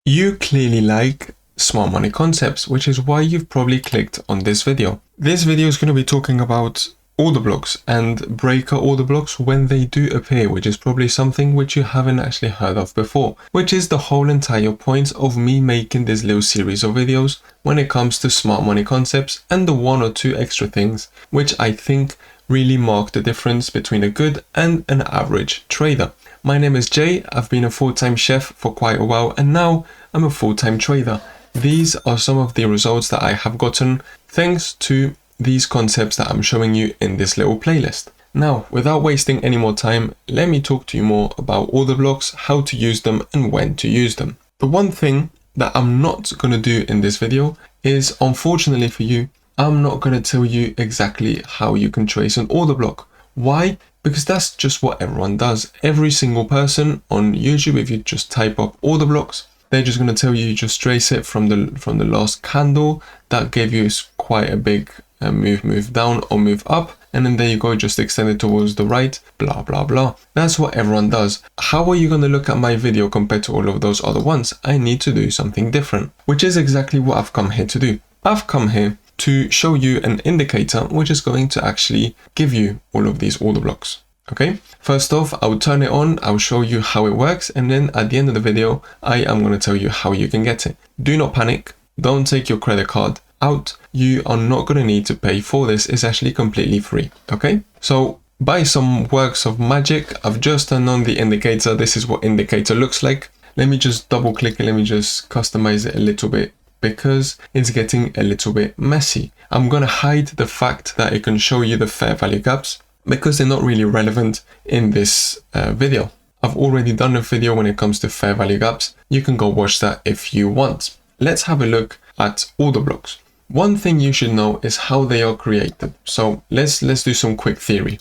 You clearly like smart money concepts, which is why you've probably clicked on this video. This video is going to be talking about order blocks and breakout order blocks when they do appear, which is probably something which you haven't actually heard of before, which is the whole entire point of me making this little series of videos when it comes to smart money concepts and the one or two extra things which I think really mark the difference between a good and an average trader. My name is Jay, I've been a full-time chef for quite a while and now I'm a full-time trader. These are some of the results that I have gotten thanks to these concepts that I'm showing you in this little playlist. Now, without wasting any more time, let me talk to you more about order blocks, how to use them and when to use them. The one thing that I'm not going to do in this video is, unfortunately for you, I'm not going to tell you exactly how you can trace an order block. Why? Because that's just what everyone does. Every single person on YouTube, if you just type up order blocks, they're just going to tell you just trace it from the last candle that gave you quite a big move down or move up, and then there you go, just extend it towards the right, blah blah blah. That's what everyone does. How are you going to look at my video compared to all of those other ones? I need to do something different, which is exactly what I've come here to do. I've come here to show you an indicator which is going to actually give you all of these order blocks. Okay, first off, I'll turn it on, I'll show you how it works, and then at the end of the video, I am going to tell you how you can get it. Do not panic, don't take your credit card out, you are not going to need to pay for this, it's actually completely free. Okay, so by some works of magic, I've just turned on the indicator. This is what indicator looks like. Let me just double click it, let me just customize it a little bit, because it's getting a little bit messy. I'm going to hide the fact that it can show you the fair value gaps because they're not really relevant in this video. I've already done a video when it comes to fair value gaps. You can go watch that if you want. Let's have a look at order blocks. One thing you should know is how they are created. So let's do some quick theory.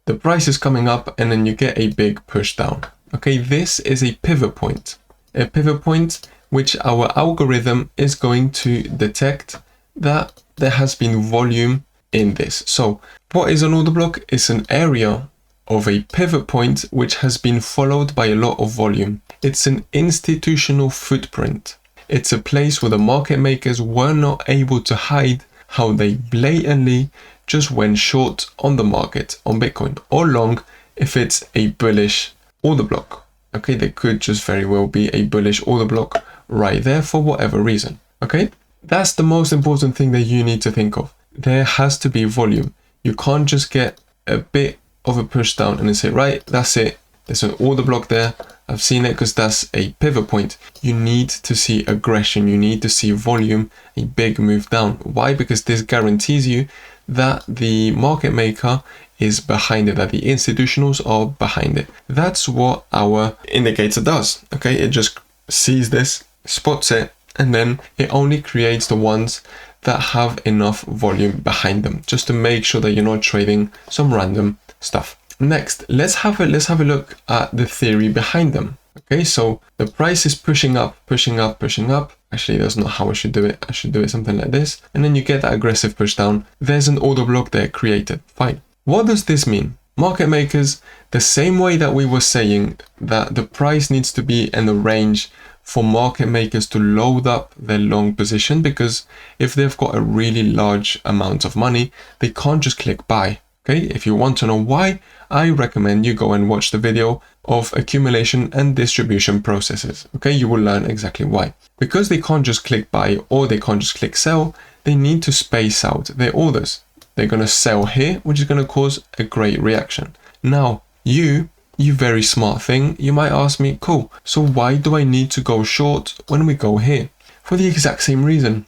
The price is coming up and then you get a big push down. Okay, this is a pivot point. A pivot point which our algorithm is going to detect that there has been volume in this. So what is an order block? It's an area of a pivot point which has been followed by a lot of volume. It's an institutional footprint. It's a place where the market makers were not able to hide how they blatantly just went short on the market on Bitcoin, or long if it's a bullish order block. Okay, there could just very well be a bullish order block right there for whatever reason. Okay, that's the most important thing that you need to think of. There has to be volume. You can't just get a bit of a push down and then say, right, that's it, there's an order block there, I've seen it, because that's a pivot point. You need to see aggression, you need to see volume, a big move down. Why? Because this guarantees you that the market maker is behind it, that the institutionals are behind it. That's what our indicator does. Okay, it just sees this, spots it, and then it only creates the ones that have enough volume behind them, just to make sure that you're not trading some random stuff. Next, let's have a look at the theory behind them. Okay, so the price is pushing up, pushing up, pushing up. Actually, that's not how I should do it. I should do it something like this. And then you get that aggressive push down. There's an order block there created. Fine. What does this mean? Market makers, the same way that we were saying that the price needs to be in the range for market makers to load up their long position, because if they've got a really large amount of money, they can't just click buy. Okay, if you want to know why, I recommend you go and watch the video of accumulation and distribution processes. Okay, you will learn exactly why. Because they can't just click buy or they can't just click sell, they need to space out their orders. They're going to sell here, which is going to cause a great reaction. Now, you very smart thing, you might ask me, cool, so why do I need to go short when we go here? For the exact same reason.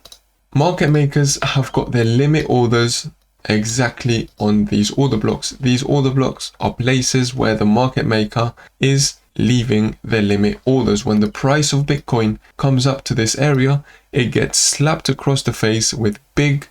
Market makers have got their limit orders exactly on these order blocks. These order blocks are places where the market maker is leaving their limit orders. When the price of Bitcoin comes up to this area, it gets slapped across the face with big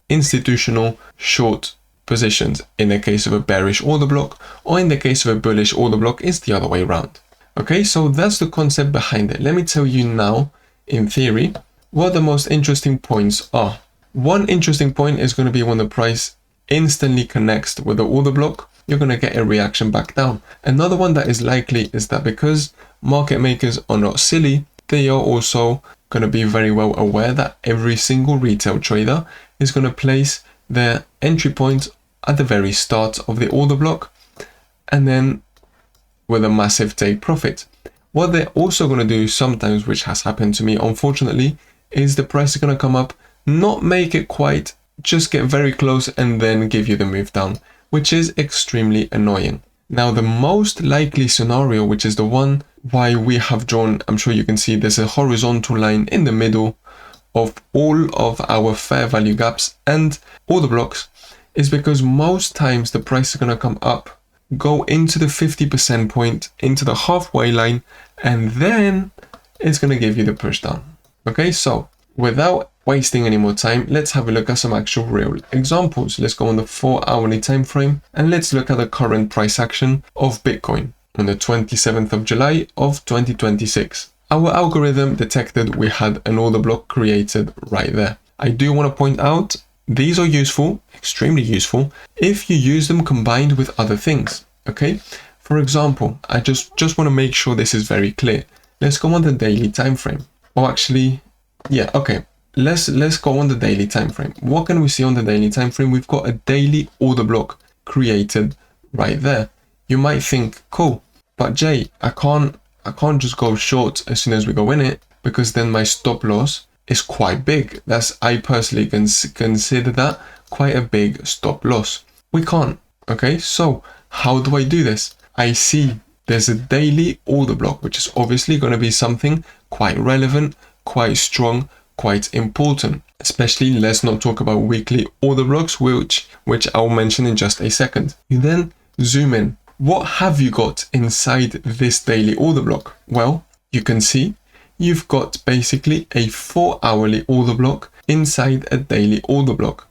institutional short positions. In the case of a bearish order block, or in the case of a bullish order block, it's the other way around. Okay, so that's the concept behind it. Let me tell you now, in theory, what the most interesting points are. One interesting point is going to be when the price instantly connects with the order block, you're going to get a reaction back down. Another one that is likely is that because market makers are not silly. They are also going to be very well aware that every single retail trader is going to place their entry point at the very start of the order block, and then with a massive take profit. What they're also going to do sometimes, which has happened to me unfortunately, is the price is going to come up, not make it quite, just get very close and then give you the move down, which is extremely annoying. Now the most likely scenario, which is the one why we have drawn, I'm sure you can see there's a horizontal line in the middle of all of our fair value gaps and order blocks, is because most times the price is going to come up, go into the 50% point, into the halfway line, and then it's going to give you the push down. Okay, so without wasting any more time, let's have a look at some actual real examples. Let's go on the 4-hourly time frame and let's look at the current price action of Bitcoin on the 27th of July of 2026. Our algorithm detected we had an order block created right there. I do want to point out these are useful, extremely useful, if you use them combined with other things. Okay, for example, I just want to make sure this is very clear. Let's go on the daily time frame. Oh, actually, yeah, okay. Let's go on the daily time frame. What can we see on the daily time frame? We've got a daily order block created right there. You might think, cool, but Jay, I can't just go short as soon as we go in it, because then my stop loss is quite big. I personally consider that quite a big stop loss. We can't. Okay, so how do I do this? I see there's a daily order block, which is obviously going to be something quite relevant, quite strong, quite important. Especially, let's not talk about weekly order blocks, which I'll mention in just a second. You then zoom in. What have you got inside this daily order block? Well, you can see you've got basically a 4-hourly order block inside a daily order block.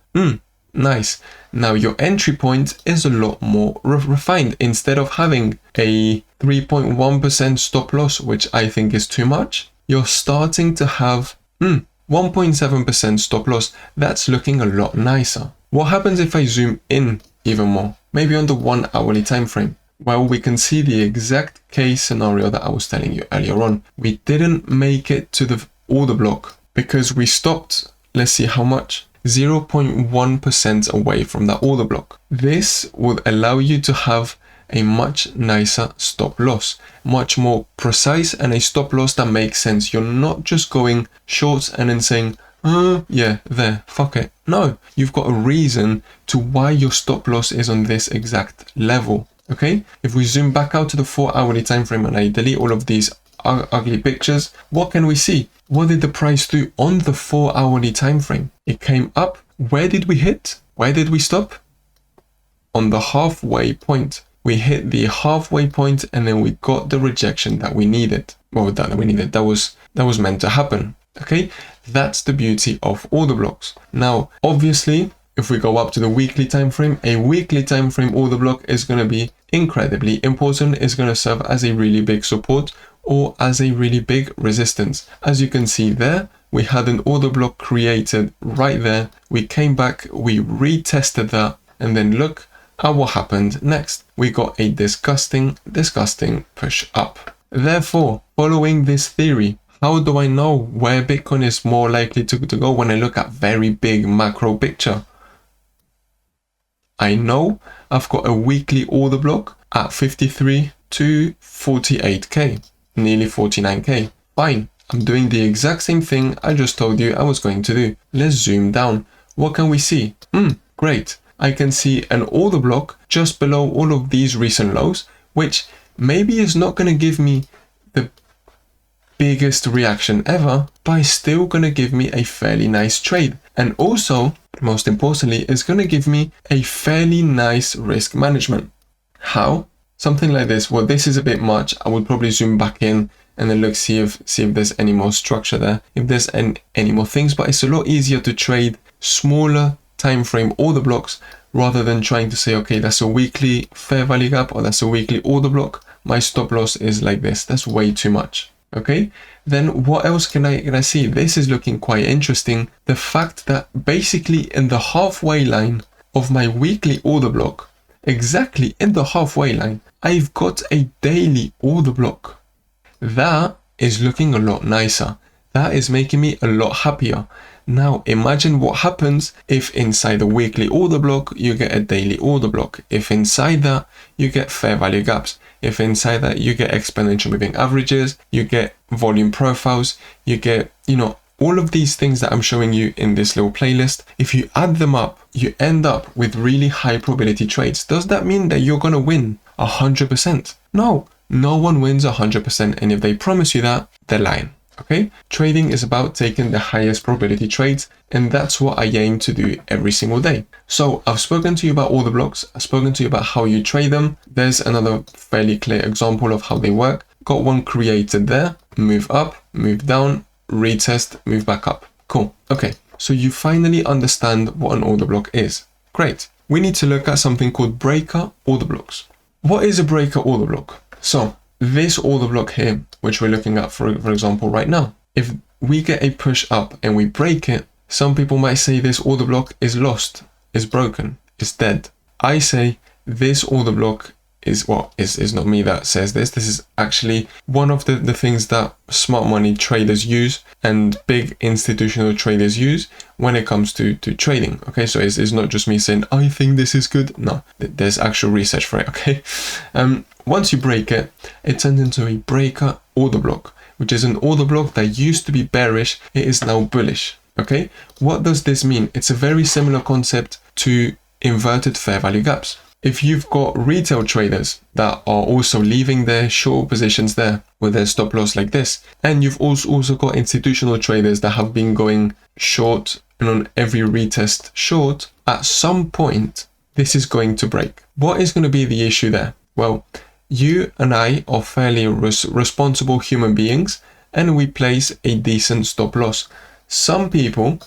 Nice. Now your entry point is a lot more refined. Instead of having a 3.1% stop loss, which I think is too much, you're starting to have 1.7% stop loss. That's looking a lot nicer. What happens if I zoom in even more? Maybe on the 1-hourly time frame. Well, we can see the exact case scenario that I was telling you earlier on. We didn't make it to the order block because we stopped, let's see how much, 0.1% away from that order block. This would allow you to have a much nicer stop loss, much more precise, and a stop loss that makes sense. You're not just going short and then saying, yeah, there, fuck it. No, you've got a reason to why your stop loss is on this exact level. Okay, if we zoom back out to the 4-hourly time frame and I delete all of these ugly pictures, what can we see? What did the price do on the 4-hourly time frame? It came up. Where did we hit? Where did we stop? On the halfway point. We hit the halfway point and then we got the rejection that we needed. Well, that was meant to happen. Okay, that's the beauty of order blocks. Now, obviously, if we go up to the weekly time frame, a weekly time frame order block is going to be incredibly important. It's going to serve as a really big support or as a really big resistance. As you can see there, we had an order block created right there. We came back, we retested that, and then look at what happened next. We got a disgusting push up. Therefore, following this theory, how do I know where Bitcoin is more likely to go when I look at very big macro picture? I know I've got a weekly order block at 53 to 48k, nearly 49k. Fine, I'm doing the exact same thing I just told you I was going to do. Let's zoom down. What can we see? Great. I can see an order block just below all of these recent lows, which maybe is not going to give me the biggest reaction ever, but it's still going to give me a fairly nice trade. And also, most importantly, it's going to give me a fairly nice risk management. How? Something like this. Well, this is a bit much. I would probably zoom back in and then look, see if there's any more structure there, if there's any more things, but it's a lot easier to trade smaller time frame order blocks rather than trying to say, okay, that's a weekly fair value gap or that's a weekly order block. My stop loss is like this. That's way too much. Okay, then what else can I see? This is looking quite interesting. The fact that basically in the halfway line of my weekly order block, exactly in the halfway line, I've got a daily order block. That is looking a lot nicer. That is making me a lot happier. Now imagine what happens if inside a weekly order block you get a daily order block. If inside that you get fair value gaps. If inside that you get exponential moving averages, you get volume profiles, you get, all of these things that I'm showing you in this little playlist. If you add them up, you end up with really high probability trades. Does that mean that you're going to win 100%? No, no one wins 100%. And if they promise you that, they're lying. Okay, trading is about taking the highest probability trades, and that's what I aim to do every single day. So I've spoken to you about order blocks. I've spoken to you about how you trade them. There's another fairly clear example of how they work. Got one created there. Move up, move down, retest, move back up. Cool. Okay, so you finally understand what an order block is. Great. We need to look at something called breaker order blocks. What is a breaker order block? So this order block here, which we're looking at, for example, right now, if we get a push up and we break it, some people might say this order block is lost, is broken, is dead. I say this order block is, well, is not me that says this. This is actually one of the things that smart money traders use and big institutional traders use when it comes to trading. Okay, so it's not just me saying, I think this is good. No, there's actual research for it. Okay. Once you break it, it turns into a breaker order block, which is an order block that used to be bearish. It is now bullish. Okay. What does this mean? It's a very similar concept to inverted fair value gaps. If you've got retail traders that are also leaving their short positions there with their stop loss like this, and you've also got institutional traders that have been going short and on every retest short, at some point, this is going to break. What is going to be the issue there? Well, you and I are fairly responsible human beings, and we place a decent stop loss. Some people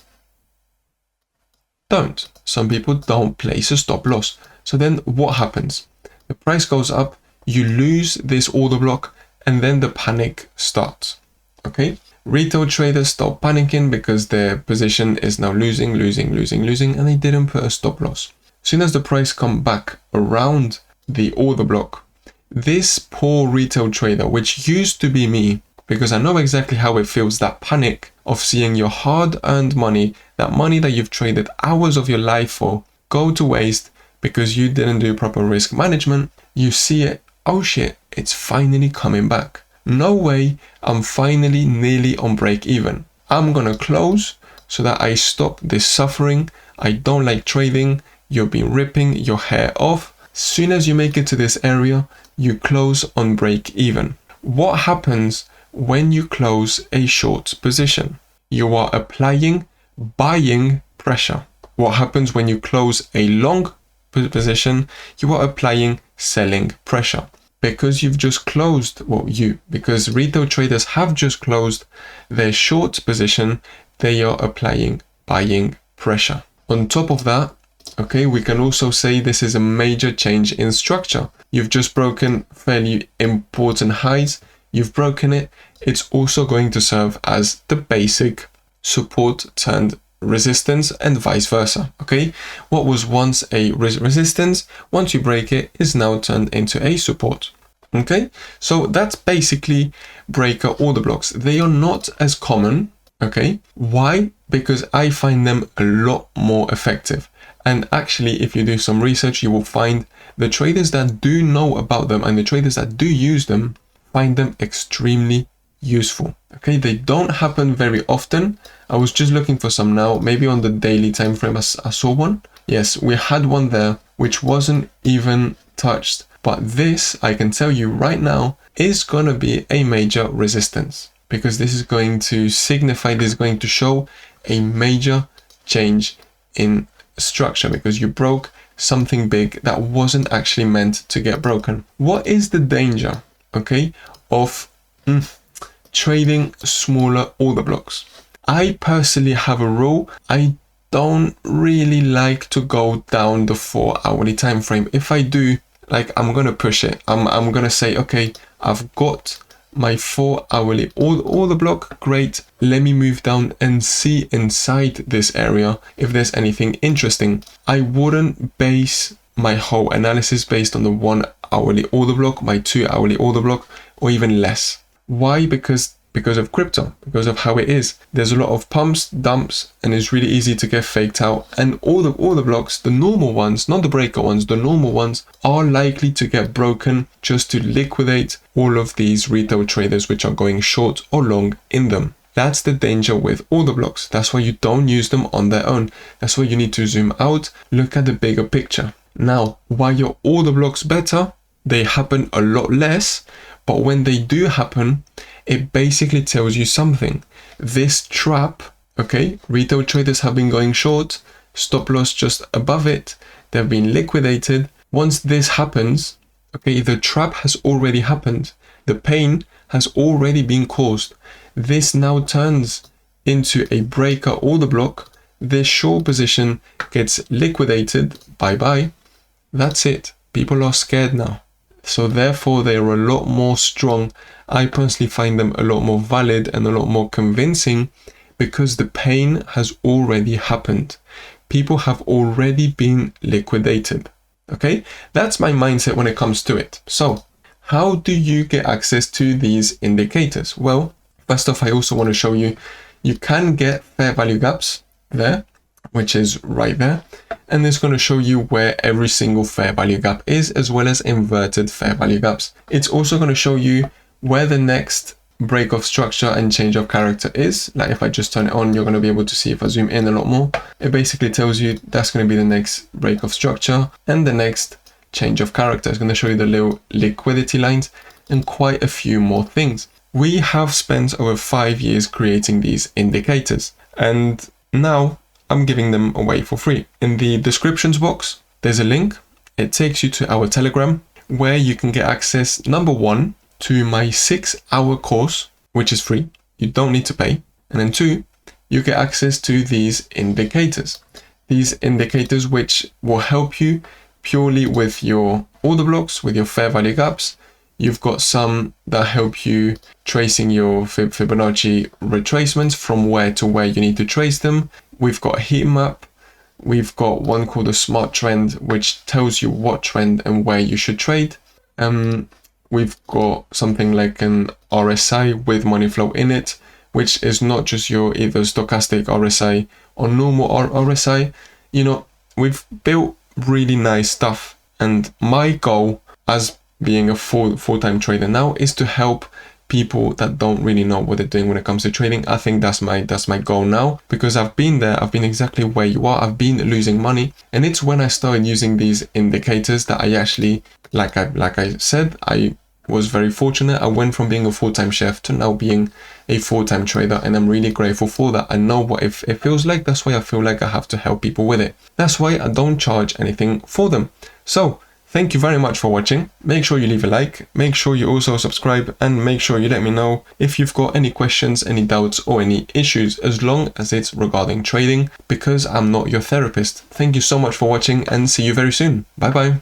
don't. Some people don't place a stop loss. So then what happens? The price goes up, you lose this order block, and then the panic starts. Okay? Retail traders start panicking because their position is now losing, and they didn't put a stop loss. As soon as the price comes back around the order block, this poor retail trader, which used to be me, because I know exactly how it feels, that panic of seeing your hard-earned money, that money that you've traded hours of your life for, go to waste because you didn't do proper risk management. You see it, oh shit, it's finally coming back. No way, I'm finally nearly on break even. I'm gonna close so that I stop this suffering. I don't like trading. You've been ripping your hair off. As soon as you make it to this area, you close on break even. What happens when you close a short position? You are applying buying pressure. What happens when you close a long position? You are applying selling pressure. Because you've just closed, because retail traders have just closed their short position, they are applying buying pressure. On top of that, okay, we can also say this is a major change in structure. You've just broken fairly important highs. You've broken it. It's also going to serve as the basic support turned resistance and vice versa. Okay, what was once a resistance, once you break it, is now turned into a support. Okay, so that's basically breaker order blocks. They are not as common. Okay, why? Because I find them a lot more effective. And actually, if you do some research, you will find the traders that do know about them and the traders that do use them find them extremely useful. Okay, they don't happen very often. I was just looking for some now, maybe on the daily time frame. I saw one. Yes, we had one there which wasn't even touched. But this, I can tell you right now, is going to be a major resistance, because this is going to signify, this is going to show a major change in structure, because you broke something big that wasn't actually meant to get broken. What is the danger, okay, of trading smaller order blocks? I personally have a rule. I don't really like to go down the 4 hourly time frame. If I do, like, I'm gonna push it. I'm gonna say, okay, I've got my 4 hourly order block. Great. Let me move down and see inside this area if there's anything interesting. I wouldn't base my whole analysis based on the 1 hourly order block, my 2 hourly order block, or even less. Why? Because of crypto, because of how it is. There's a lot of pumps, dumps, and it's really easy to get faked out. And all the blocks, the normal ones, not the breaker ones, the normal ones are likely to get broken just to liquidate all of these retail traders which are going short or long in them. That's the danger with order blocks. That's why you don't use them on their own. That's why you need to zoom out, look at the bigger picture. Now, why are order blocks better? They happen a lot less, but when they do happen, it basically tells you something. This trap, okay, retail traders have been going short, stop loss just above it, they've been liquidated. Once this happens, okay, the trap has already happened. The pain has already been caused. This now turns into a breaker order block. This short position gets liquidated, bye-bye. That's it. People are scared now. So therefore, they are a lot more strong. I personally find them a lot more valid and a lot more convincing because the pain has already happened. People have already been liquidated. Okay, that's my mindset when it comes to it. So how do you get access to these indicators? Well, first off, I also want to show you, you can get fair value gaps there, which is right there. And it's going to show you where every single fair value gap is, as well as inverted fair value gaps. It's also going to show you where the next break of structure and change of character is. Like if I just turn it on, you're going to be able to see, if I zoom in a lot more, it basically tells you that's going to be the next break of structure and the next change of character. It's going to show you the little liquidity lines and quite a few more things. We have spent over 5 years creating these indicators, and now I'm giving them away for free. In the descriptions box, there's a link. It takes you to our Telegram where you can get access, number one, to my 6-hour course, which is free. You don't need to pay. And then 2, you get access to these indicators. These indicators which will help you purely with your order blocks, with your fair value gaps. You've got some that help you tracing your Fibonacci retracements from where to where you need to trace them. We've got a heat map. We've got one called a smart trend, which tells you what trend and where you should trade. We've got something like an RSI with money flow in it, which is not just your either stochastic RSI or normal RSI. You know, we've built really nice stuff. And my goal as being a full-time trader now is to help people that don't really know what they're doing when it comes to trading. I think that's my goal now, because I've been there. I've been exactly where you are. I've been losing money, and it's when I started using these indicators that I actually, like I said, I was very fortunate. I went from being a full-time chef to now being a full-time trader, and I'm really grateful for that. I know what it feels like. That's why I feel like I have to help people with it. That's why I don't charge anything for them. So thank you very much for watching. Make sure you leave a like, make sure you also subscribe, and make sure you let me know if you've got any questions, any doubts, or any issues, as long as it's regarding trading, because I'm not your therapist. Thank you so much for watching, and see you very soon. Bye bye.